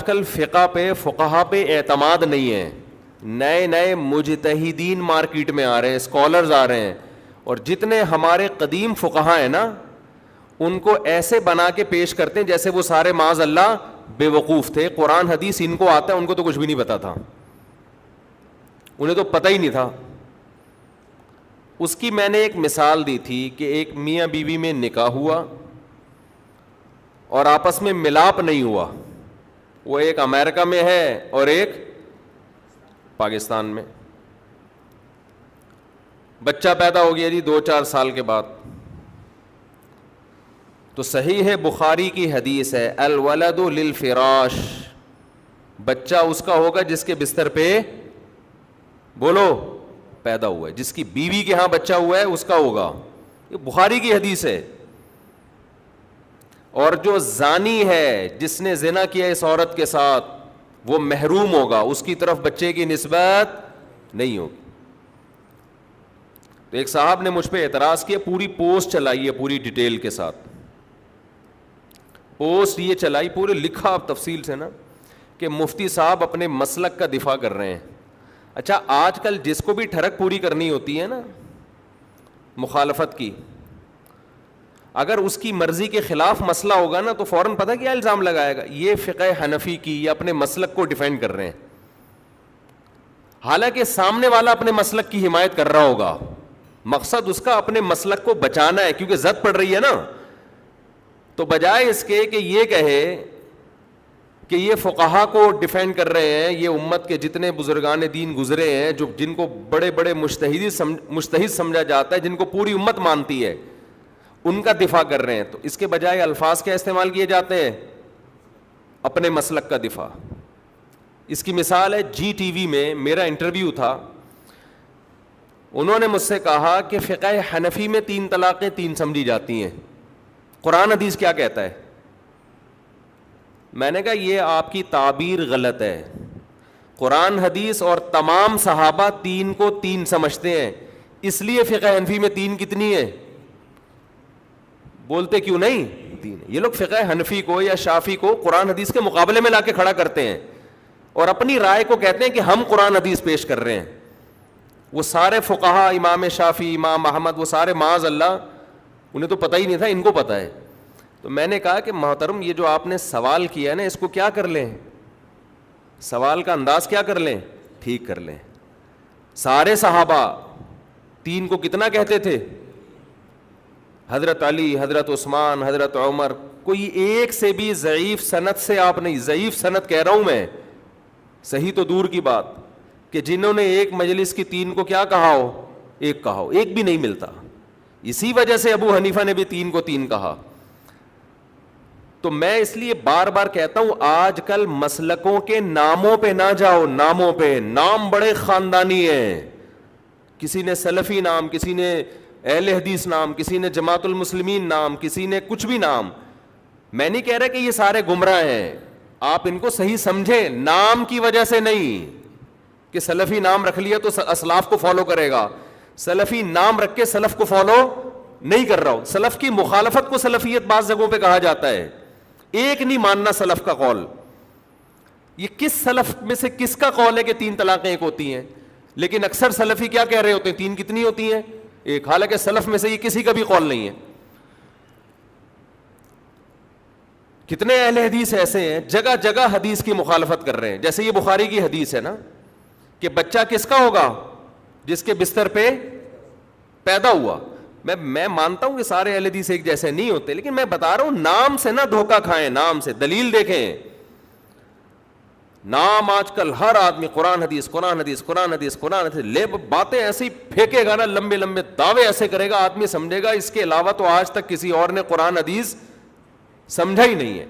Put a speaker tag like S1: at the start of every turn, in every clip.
S1: آج کل فقہ پہ فقہا پہ اعتماد نہیں ہے. نئے نئے مجتہدین مارکیٹ میں آ رہے ہیں, اسکالرز آ رہے ہیں, اور جتنے ہمارے قدیم فقہا ہیں نا ان کو ایسے بنا کے پیش کرتے ہیں جیسے وہ سارے معاذ اللہ بے وقوف تھے. قرآن حدیث ان کو آتا ہے, ان کو تو کچھ بھی نہیں پتا تھا, انہیں تو پتہ ہی نہیں تھا. اس کی میں نے ایک مثال دی تھی کہ ایک میاں بیوی میں نکاح ہوا اور آپس میں ملاپ نہیں ہوا. وہ ایک امریکہ میں ہے اور ایک پاکستان میں. بچہ پیدا ہو گیا جی 2-4 سال کے بعد. تو صحیح ہے, بخاری کی حدیث ہے, الولد للفراش, بچہ اس کا ہوگا جس کے بستر پہ بولو پیدا ہوا ہے, جس کی بیوی کے ہاں بچہ ہوا ہے اس کا ہوگا. یہ بخاری کی حدیث ہے. اور جو زانی ہے, جس نے زنا کیا اس عورت کے ساتھ, وہ محروم ہوگا, اس کی طرف بچے کی نسبت نہیں ہوگی. تو ایک صاحب نے مجھ پہ اعتراض کیا, پوری پوسٹ چلائی ہے پوری ڈیٹیل کے ساتھ, پوسٹ یہ چلائی پورے لکھا تفصیل سے نا کہ مفتی صاحب اپنے مسلک کا دفاع کر رہے ہیں. اچھا, آج کل جس کو بھی ٹھڑک پوری کرنی ہوتی ہے نا مخالفت کی, اگر اس کی مرضی کے خلاف مسئلہ ہوگا نا تو فوراً پتہ کیا الزام لگائے گا, یہ فقہ حنفی کی یا اپنے مسلک کو ڈیفینڈ کر رہے ہیں. حالانکہ سامنے والا اپنے مسلک کی حمایت کر رہا ہوگا, مقصد اس کا اپنے مسلک کو بچانا ہے کیونکہ زد پڑ رہی ہے نا. تو بجائے اس کے کہ یہ کہے کہ یہ فقہا کو ڈیفینڈ کر رہے ہیں, یہ امت کے جتنے بزرگان دین گزرے ہیں جو جن کو بڑے بڑے مجتہد سمجھا جاتا ہے, جن کو پوری امت مانتی ہے, ان کا دفاع کر رہے ہیں, تو اس کے بجائے الفاظ کیا استعمال کیے جاتے ہیں, اپنے مسلک کا دفاع. اس کی مثال ہے جی ٹی وی میں میرا انٹرویو تھا, انہوں نے مجھ سے کہا کہ فقہ حنفی میں 3 طلاقیں 3 سمجھی جاتی ہیں, قرآن حدیث کیا کہتا ہے؟ میں نے کہا یہ آپ کی تعبیر غلط ہے. قرآن حدیث اور تمام صحابہ 3 کو 3 سمجھتے ہیں, اس لیے فقہ حنفی میں 3 کتنی ہے؟ بولتے کیوں نہیں 3. یہ لوگ فقہ حنفی کو یا شافی کو قرآن حدیث کے مقابلے میں لا کے کھڑا کرتے ہیں اور اپنی رائے کو کہتے ہیں کہ ہم قرآن حدیث پیش کر رہے ہیں. وہ سارے فقہا, امام شافی, امام احمد, وہ سارے معاذ اللہ انہیں تو پتہ ہی نہیں تھا, ان کو پتہ ہے. تو میں نے کہا کہ محترم یہ جو آپ نے سوال کیا نا اس کو کیا کر لیں, سوال کا انداز کیا کر لیں, ٹھیک کر لیں. سارے صحابہ 3 کو کتنا کہتے تھے؟ حضرت علی, حضرت عثمان, حضرت عمر. کوئی ایک سے بھی ضعیف سند سے آپ نہیں, ضعیف سند کہہ رہا ہوں میں, صحیح تو دور کی بات, کہ جنہوں نے ایک مجلس کی 3 کو کیا کہا ہو, ایک کہا ہو, ایک بھی نہیں ملتا. اسی وجہ سے ابو حنیفہ نے بھی 3 کو 3 کہا. تو میں اس لیے بار بار کہتا ہوں آج کل مسلکوں کے ناموں پہ نہ جاؤ, ناموں پہ. نام بڑے خاندانی ہیں, کسی نے سلفی نام, کسی نے اہل حدیث نام, کسی نے جماعت المسلمین نام, کسی نے کچھ بھی نام. میں نہیں کہہ رہا کہ یہ سارے گمراہ ہیں, آپ ان کو صحیح سمجھیں, نام کی وجہ سے نہیں کہ سلفی نام رکھ لیا تو اسلاف کو فالو کرے گا. سلفی نام رکھ کے سلف کو فالو نہیں کر رہا ہوں. سلف کی مخالفت کو سلفیت بعض جگہوں پہ کہا جاتا ہے, ایک نہیں ماننا سلف کا قول. یہ کس سلف میں سے کس کا قول ہے کہ 3 طلاقیں ایک ہوتی ہیں؟ لیکن اکثر سلفی کیا کہہ رہے ہوتے ہیں, 3 کتنی ہوتی ہیں, ایک. حالانکہ سلف میں سے یہ کسی کا بھی قول نہیں ہے. کتنے اہل حدیث ایسے ہیں جگہ جگہ حدیث کی مخالفت کر رہے ہیں. جیسے یہ بخاری کی حدیث ہے نا کہ بچہ کس کا ہوگا, جس کے بستر پہ پیدا ہوا. میں مانتا ہوں کہ سارے اہل حدیث ایک جیسے نہیں ہوتے, لیکن میں بتا رہا ہوں نام سے نہ دھوکہ کھائیں, نام سے. دلیل دیکھیں, نام آج کل ہر آدمی قرآن حدیث قرآن حدیث قرآن حدیث قرآن حدیث لے, باتیں ایسی پھینکے گا نا, لمبے لمبے دعوے ایسے کرے گا, آدمی سمجھے گا اس کے علاوہ تو آج تک کسی اور نے قرآن حدیث سمجھا ہی نہیں ہے.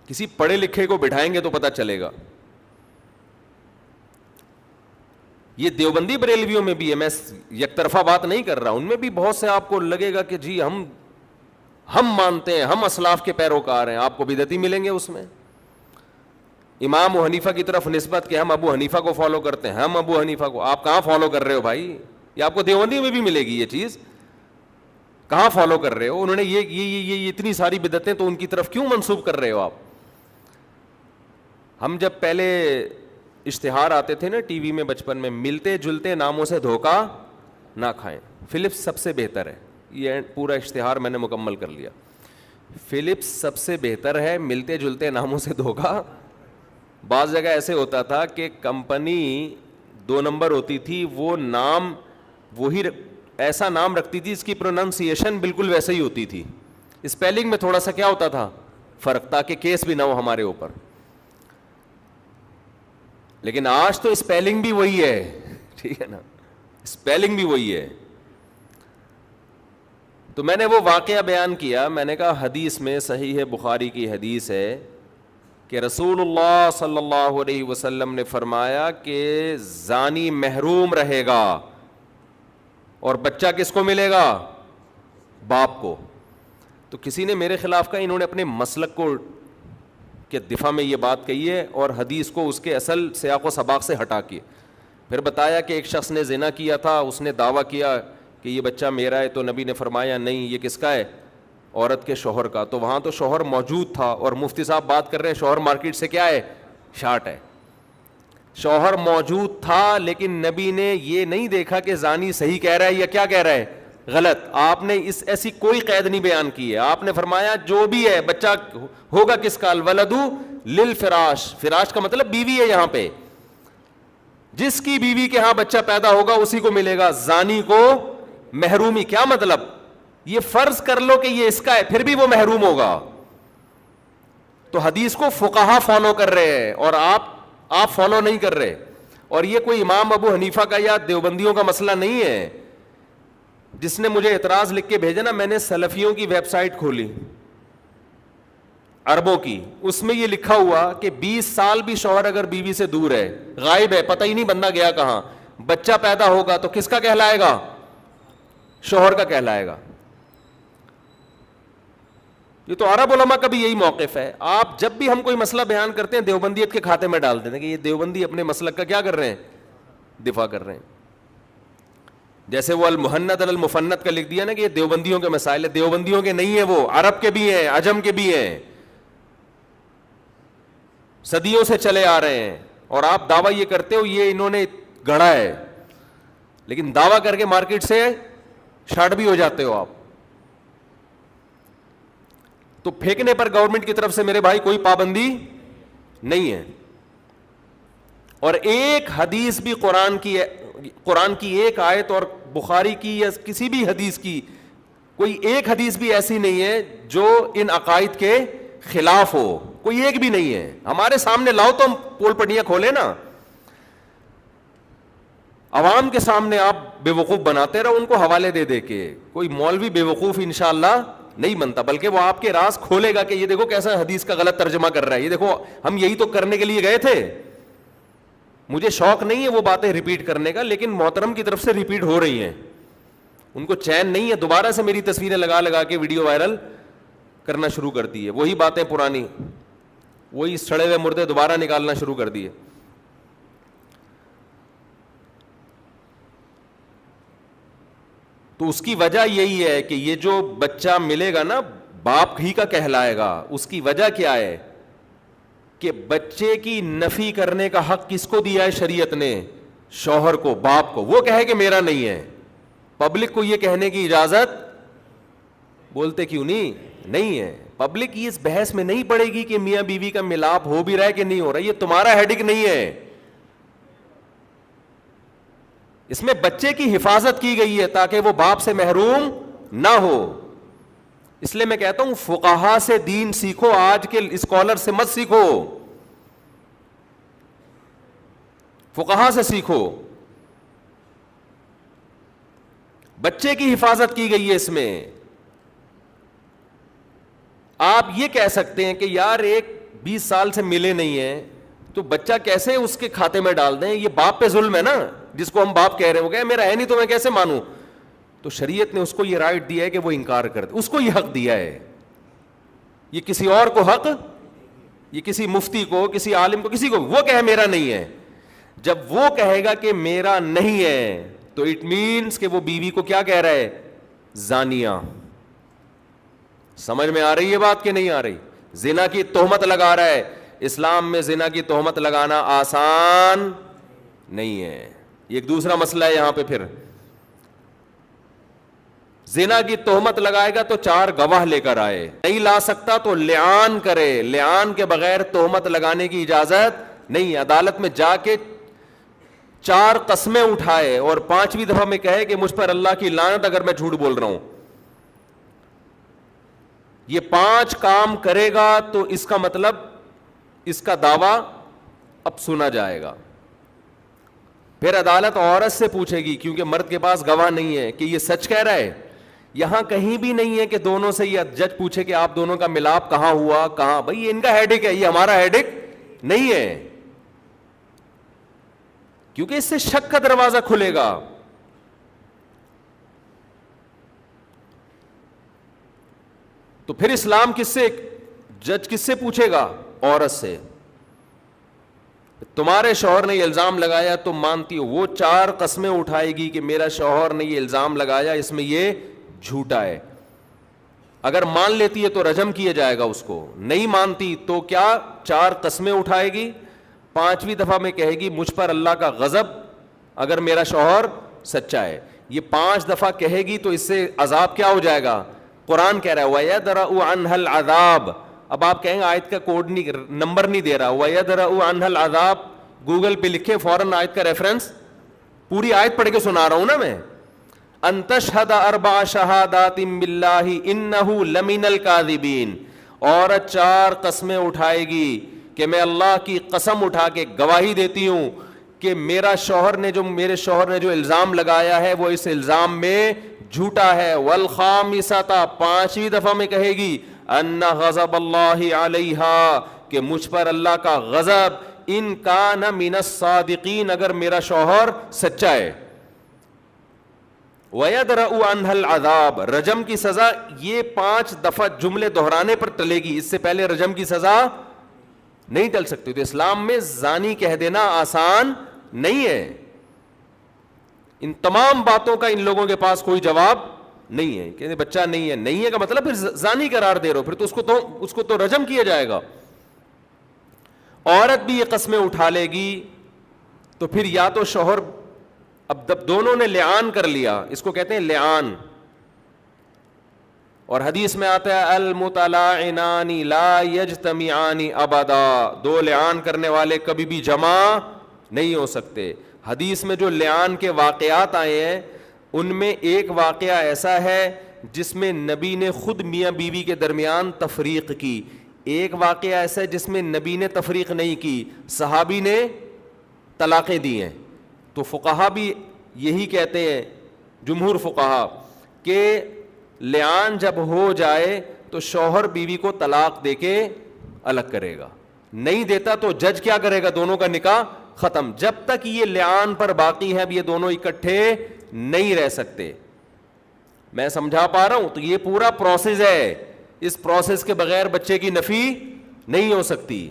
S1: کسی پڑھے لکھے کو بٹھائیں گے تو پتہ چلے گا. یہ دیوبندی بریلویوں میں بھی ہے, میں یک طرفہ بات نہیں کر رہا, ان میں بھی بہت سے آپ کو لگے گا کہ جی ہم مانتے ہیں, ہم اسلاف کے پیروکار ہیں, آپ کو بدعتی ملیں گے اس میں. امام ابو حنیفہ کی طرف نسبت کہ ہم ابو حنیفہ کو فالو کرتے ہیں, ہم ابو حنیفہ کو. آپ کہاں فالو کر رہے ہو بھائی؟ یہ آپ کو دیوبندی میں بھی ملے گی یہ چیز, کہاں فالو کر رہے ہو؟ انہوں نے یہ اتنی ساری بدعتیں تو ان کی طرف کیوں منسوب کر رہے ہو آپ؟ ہم جب پہلے اشتہار آتے تھے نا ٹی وی میں بچپن میں, ملتے جلتے ناموں سے دھوکہ نہ کھائیں, فلپس سب سے بہتر ہے. یہ پورا اشتہار میں نے مکمل کر لیا. فلپس سب سے بہتر ہے, ملتے جلتے ناموں سے دھوکہ. بعض جگہ ایسے ہوتا تھا کہ کمپنی 2 نمبر ہوتی تھی, وہ نام وہی ایسا نام رکھتی تھی اس کی پروننسیشن بالکل ویسے ہی ہوتی تھی, اسپیلنگ میں تھوڑا سا کیا ہوتا تھا فرق, تاکہ کیس بھی نہ ہو ہمارے اوپر. لیکن آج تو اسپیلنگ بھی وہی ہے, ٹھیک ہے نا, اسپیلنگ بھی وہی ہے. تو میں نے وہ واقعہ بیان کیا, میں نے کہا حدیث میں صحیح بخاری کی حدیث ہے کہ رسول اللہ صلی اللہ علیہ وسلم نے فرمایا کہ زانی محروم رہے گا, اور بچہ کس کو ملے گا؟ باپ کو. تو کسی نے میرے خلاف کہا, انہوں نے اپنے مسلک کو کے دفاع میں یہ بات کہی ہے اور حدیث کو اس کے اصل سیاق و سباق سے ہٹا کے. پھر بتایا کہ ایک شخص نے زنا کیا تھا, اس نے دعویٰ کیا کہ یہ بچہ میرا ہے, تو نبی نے فرمایا نہیں, یہ کس کا ہے؟ عورت کے شوہر کا. تو وہاں تو شوہر موجود تھا, اور مفتی صاحب بات کر رہے ہیں شوہر مارکیٹ سے کیا ہے؟ شارٹ ہے. شوہر موجود تھا, لیکن نبی نے یہ نہیں دیکھا کہ زانی صحیح کہہ رہا ہے یا کیا کہہ رہا ہے, غلط. آپ نے ایسی کوئی قید نہیں بیان کی ہے, آپ نے فرمایا جو بھی ہے بچہ ہوگا کس کا؟ الولد للفراش. فراش کا مطلب بیوی ہے یہاں پہ, جس کی بیوی کے ہاں بچہ پیدا ہوگا اسی کو ملے گا, زانی کو محرومی. کیا مطلب؟ یہ فرض کر لو کہ یہ اس کا ہے, پھر بھی وہ محروم ہوگا. تو حدیث کو فقہا فالو کر رہے ہیں اور آپ فالو نہیں کر رہے. اور یہ کوئی امام ابو حنیفہ کا یا دیوبندیوں کا مسئلہ نہیں ہے. جس نے مجھے اعتراض لکھ کے بھیجا نا, میں نے سلفیوں کی ویب سائٹ کھولی عربوں کی, اس میں یہ لکھا ہوا کہ 20 سال بھی شوہر اگر بیوی سے دور ہے, غائب ہے, پتہ ہی نہیں بندہ گیا کہاں, بچہ پیدا ہوگا تو کس کا کہلائے گا؟ شوہر کا کہلائے گا. یہ تو عرب علماء کا بھی یہی موقف ہے. آپ جب بھی ہم کوئی مسئلہ بیان کرتے ہیں دیوبندیت کے کھاتے میں ڈال دیتے ہیں کہ یہ دیوبندی اپنے مسلک کا کیا کر رہے ہیں؟ دفاع کر رہے ہیں. جیسے وہ المحنت المفنت کا لکھ دیا نا کہ یہ دیوبندیوں کے مسائل ہے. دیوبندیوں کے نہیں ہیں, وہ عرب کے بھی ہیں, عجم کے بھی ہیں, صدیوں سے چلے آ رہے ہیں. اور آپ دعویٰ یہ کرتے ہو یہ انہوں نے گڑھا ہے, لیکن دعویٰ کر کے مارکیٹ سے شارٹ بھی ہو جاتے ہو آپ. تو پھینکنے پر گورنمنٹ کی طرف سے میرے بھائی کوئی پابندی نہیں ہے. اور ایک حدیث بھی قرآن کی ایک آیت اور بخاری کی یا کسی بھی حدیث کی کوئی ایک حدیث بھی ایسی نہیں ہے جو ان عقائد کے خلاف ہو, کوئی ایک بھی نہیں ہے. ہمارے سامنے لاؤ تو ہم پول پٹیاں کھولیں نا. عوام کے سامنے آپ بے وقوف بناتے رہو ان کو حوالے دے دے کے. کوئی مولوی بے وقوف انشاءاللہ نہیں بنتا, بلکہ وہ آپ کے راز کھولے گا کہ یہ دیکھو کیسا حدیث کا غلط ترجمہ کر رہا ہے, یہ دیکھو ہم یہی تو کرنے کے لیے گئے تھے. مجھے شوق نہیں ہے وہ باتیں ریپیٹ کرنے کا, لیکن محترم کی طرف سے ریپیٹ ہو رہی ہیں, ان کو چین نہیں ہے, دوبارہ سے میری تصویریں لگا لگا کے ویڈیو وائرل کرنا شروع کر دی ہے. وہی باتیں پرانی, وہی سڑے ہوئے مردے دوبارہ نکالنا شروع کر دیے. تو اس کی وجہ یہی ہے کہ یہ جو بچہ ملے گا نا باپ ہی کا کہلائے گا. اس کی وجہ کیا ہے کہ بچے کی نفی کرنے کا حق کس کو دیا ہے شریعت نے؟ شوہر کو, باپ کو. وہ کہے کہ میرا نہیں ہے, پبلک کو یہ کہنے کی اجازت بولتے کیوں نہیں ہے. پبلک یہ اس بحث میں نہیں پڑے گی کہ میاں بیوی کا ملاپ ہو بھی رہا ہے کہ نہیں ہو رہا. یہ تمہارا ہیڈک نہیں ہے, اس میں بچے کی حفاظت کی گئی ہے تاکہ وہ باپ سے محروم نہ ہو. اس لیے میں کہتا ہوں فقہا سے دین سیکھو, آج کے اسکالر سے مت سیکھو, فقہا سے سیکھو. بچے کی حفاظت کی گئی ہے اس میں. آپ یہ کہہ سکتے ہیں کہ یار ایک 20 سال سے ملے نہیں ہیں تو بچہ کیسے اس کے کھاتے میں ڈال دیں, یہ باپ پہ ظلم ہے نا, جس کو ہم باپ کہہ رہے ہیں. وہ کہ میرا ہے نہیں تو میں کیسے مانوں؟ تو شریعت نے اس کو یہ رائٹ دیا ہے کہ وہ انکار کر دے, اس کو یہ حق دیا ہے. یہ کسی اور کو حق, یہ کسی مفتی کو, کسی عالم کو, کسی کو, وہ کہے میرا نہیں ہے. جب وہ کہے گا کہ میرا نہیں ہے تو اٹ مینس کہ وہ بیوی کو کیا کہہ رہا ہے؟ زانیہ. سمجھ میں آ رہی ہے بات کہ نہیں آ رہی؟ زنا کی تہمت لگا رہا ہے. اسلام میں زنا کی تہمت لگانا آسان نہیں ہے. ایک دوسرا مسئلہ ہے یہاں پہ. پھر زنا کی تہمت لگائے گا تو 4 گواہ لے کر آئے, نہیں لا سکتا تو لعان کرے. لعان کے بغیر تہمت لگانے کی اجازت نہیں ہے. عدالت میں جا کے 4 قسمیں اٹھائے اور 5ویں دفعہ میں کہے کہ مجھ پر اللہ کی لعنت اگر میں جھوٹ بول رہا ہوں. یہ 5 کام کرے گا تو اس کا مطلب اس کا دعویٰ اب سنا جائے گا. پھر عدالت عورت سے پوچھے گی, کیونکہ مرد کے پاس گواہ نہیں ہے, کہ یہ سچ کہہ رہا ہے. یہاں کہیں بھی نہیں ہے کہ دونوں سے یہ جج پوچھے کہ آپ دونوں کا ملاپ کہاں ہوا, کہاں. بھائی ان کا ہیڈک ہے, یہ ہمارا ہیڈک نہیں ہے, کیونکہ اس سے شک کا دروازہ کھلے گا. تو پھر اسلام کس سے, جج کس سے پوچھے گا؟ عورت سے. تمہارے شوہر نے یہ الزام لگایا, تم مانتی ہو؟ وہ 4 قسمیں اٹھائے گی کہ میرا شوہر نے یہ الزام لگایا, اس میں یہ جھوٹا ہے. اگر مان لیتی ہے تو رجم کیا جائے گا اس کو, نہیں مانتی تو کیا 4 قسمیں اٹھائے گی. 5ویں دفعہ میں کہے گی مجھ پر اللہ کا غضب اگر میرا شوہر سچا ہے. یہ 5 دفعہ کہے گی تو اس سے عذاب کیا ہو جائے گا؟ قرآن کہہ رہا ہے وَيَدْرَأُ عَنْهَا الْعَذَابَ. اب آپ کہیں گے آیت کا کوڈ نہیں, نمبر نہیں دے رہا. وَيَدْرَأُ عَنْهَا الْعَذَابَ گوگل پہ لکھے فوراً آیت کا ریفرنس, پوری آیت پڑھ کے سنا رہا ہوں نا میں. ان تشہد 4 شہادات باللہ انہ لمن الکاذبین. عورت 4 قسمیں اٹھائے گی کہ میں اللہ کی قسم اٹھا کے گواہی دیتی ہوں کہ میرے شوہر نے جو الزام لگایا ہے وہ اس الزام میں جھوٹا ہے. والخامسۃ 5ویں دفعہ میں کہے گی ان غضب اللہ علیہا کہ مجھ پر اللہ کا غضب, ان کان من الصادقین اگر میرا شوہر سچا ہے. وَيَدْرَأُ عَنْهَا الْعَذَابَ رجم کی سزا یہ 5 دفعہ جملے دہرانے پر ٹلے گی, اس سے پہلے رجم کی سزا نہیں ٹل سکتی. تو اسلام میں زانی کہہ دینا آسان نہیں ہے. ان تمام باتوں کا ان لوگوں کے پاس کوئی جواب نہیں ہے. کہ بچہ نہیں ہے, نہیں ہے کا مطلب پھر زانی قرار دے رہے ہو, پھر تو اس کو تو رجم کیا جائے گا. عورت بھی یہ قسمیں اٹھا لے گی تو پھر یا تو شوہر, اب دونوں نے لعان کر لیا, اس کو کہتے ہیں لعان. اور حدیث میں آتا ہے المتلاعنان لا یجتمعان ابدا, 2 لعان کرنے والے کبھی بھی جمع نہیں ہو سکتے. حدیث میں جو لعان کے واقعات آئے ہیں ان میں ایک واقعہ ایسا ہے جس میں نبی نے خود میاں بیوی کے درمیان تفریق کی. ایک واقعہ ایسا ہے جس میں نبی نے تفریق نہیں کی, صحابی نے طلاقیں دی ہیں. تو فقہا بھی یہی کہتے ہیں, جمہور فقہا, کہ لعان جب ہو جائے تو شوہر بیوی کو طلاق دے کے الگ کرے گا. نہیں دیتا تو جج کیا کرے گا؟ دونوں کا نکاح ختم. جب تک یہ لعان پر باقی ہے اب یہ دونوں اکٹھے نہیں رہ سکتے. میں سمجھا پا رہا ہوں؟ تو یہ پورا پروسیس ہے, اس پروسیس کے بغیر بچے کی نفی نہیں ہو سکتی.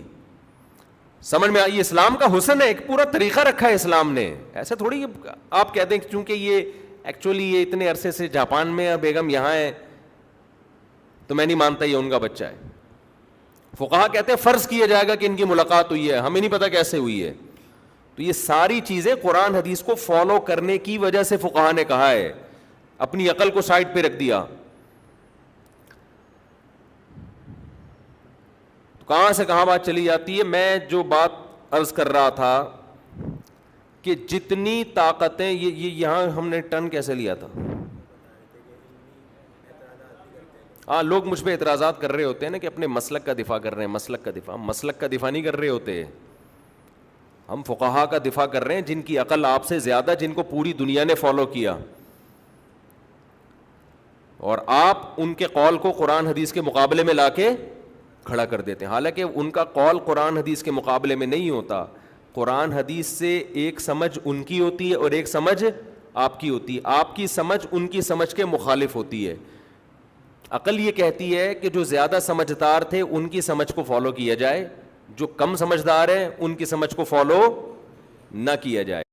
S1: سمجھ میں آئی؟ اسلام کا حسن ہے, ایک پورا طریقہ رکھا ہے اسلام نے. ایسا تھوڑی آپ کہتے ہیں چونکہ یہ ایکچولی یہ اتنے عرصے سے جاپان میں اور بیگم یہاں ہے تو میں نہیں مانتا یہ ان کا بچہ ہے. فقہا کہتے ہیں فرض کیا جائے گا کہ ان کی ملاقات ہوئی ہے, ہمیں نہیں پتا کیسے ہوئی ہے. تو یہ ساری چیزیں قرآن حدیث کو فالو کرنے کی وجہ سے فقہا نے کہا ہے, اپنی عقل کو سائڈ پہ رکھ دیا. کہاں سے کہاں بات چلی جاتی ہے. میں جو بات عرض کر رہا تھا کہ جتنی طاقتیں یہ یہاں ہم نے ٹرن کیسے لیا تھا, ہاں لوگ مجھ پہ اعتراضات کر رہے ہوتے ہیں نا کہ اپنے مسلک کا دفاع کر رہے ہیں. مسلک کا دفاع نہیں کر رہے ہوتے, ہم فقہا کا دفاع کر رہے ہیں جن کی عقل آپ سے زیادہ, جن کو پوری دنیا نے فالو کیا, اور آپ ان کے قول کو قرآن حدیث کے مقابلے میں لا کے کھڑا کر دیتے ہیں. حالانکہ ان کا قول قرآن حدیث کے مقابلے میں نہیں ہوتا. قرآن حدیث سے ایک سمجھ ان کی ہوتی ہے اور ایک سمجھ آپ کی ہوتی ہے. آپ کی سمجھ ان کی سمجھ کے مخالف ہوتی ہے. عقل یہ کہتی ہے کہ جو زیادہ سمجھدار تھے ان کی سمجھ کو فالو کیا جائے, جو کم سمجھدار ہیں ان کی سمجھ کو فالو نہ کیا جائے.